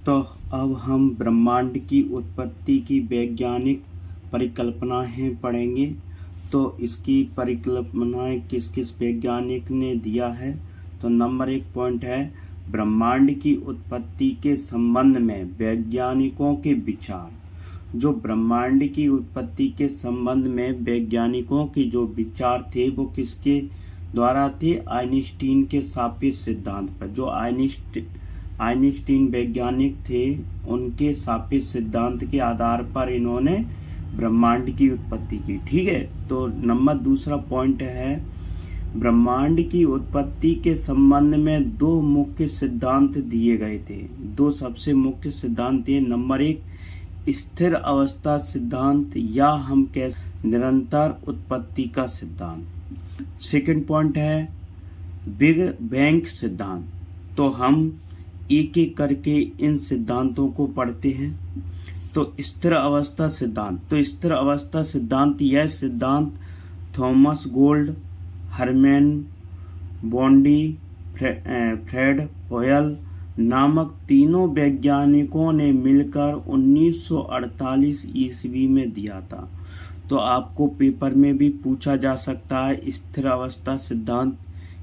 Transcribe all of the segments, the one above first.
तो अब हम ब्रह्मांड की उत्पत्ति की वैज्ञानिक परिकल्पनाएं पढ़ेंगे। तो इसकी परिकल्पनाएं किस किस वैज्ञानिक ने दिया है। तो नंबर 1 पॉइंट है ब्रह्मांड की उत्पत्ति के संबंध में वैज्ञानिकों के विचार। जो ब्रह्मांड की उत्पत्ति के संबंध में वैज्ञानिकों के जो विचार थे वो किसके द्वारा थे? आइंस्टीन के सापेक्ष सिद्धांत पर। जो आइंस्टीन वैज्ञानिक थे उनके सापेक्ष सिद्धांत के आधार पर इन्होंने ब्रह्मांड की उत्पत्ति की। ठीक है, तो नंबर 2 पॉइंट है ब्रह्मांड की उत्पत्ति के संबंध में 2 मुख्य सिद्धांत दिए गए थे। 2 सबसे मुख्य सिद्धांत थे। नंबर 1 स्थिर अवस्था सिद्धांत या हम कह निरंतर उत्पत्ति का सिद्धांत। सेकंड पॉइंट है बिग बैंग सिद्धांत। तो हम एक एक करके इन सिद्धांतों को पढ़ते हैं। तो स्थिर अवस्था सिद्धांत। तो स्थिर अवस्था सिद्धांत यह सिद्धांत थॉमस गोल्ड, हरमैन बॉन्डी, फ्रेड होयल नामक तीनों वैज्ञानिकों ने मिलकर 1948 ईस्वी में दिया था। तो आपको पेपर में भी पूछा जा सकता है स्थिर अवस्था सिद्धांत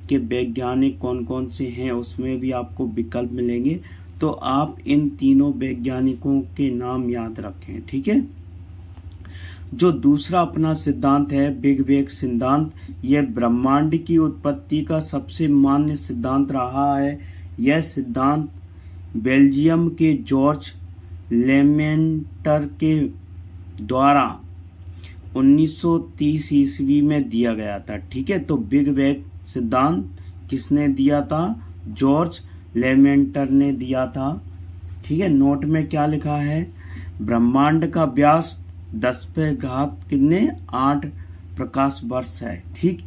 के वैज्ञानिक कौन कौन से हैं, उसमें भी आपको विकल्प मिलेंगे। तो आप इन तीनों वैज्ञानिकों के नाम याद रखें। ठीक है। जो दूसरा अपना सिद्धांत है बिग बैंग सिद्धांत, यह ब्रह्मांड की उत्पत्ति का सबसे मान्य सिद्धांत रहा है। यह सिद्धांत बेल्जियम के जॉर्ज लेमेंटर के द्वारा 1930 ईस्वी में दिया गया था। ठीक है, तो बिग बैंग सिद्धांत किसने दिया था? जॉर्ज लेमेंटर ने दिया था। ठीक है, नोट में क्या लिखा है? ब्रह्मांड का व्यास 10 पे घात कितने 8 प्रकाश वर्ष है। ठीक।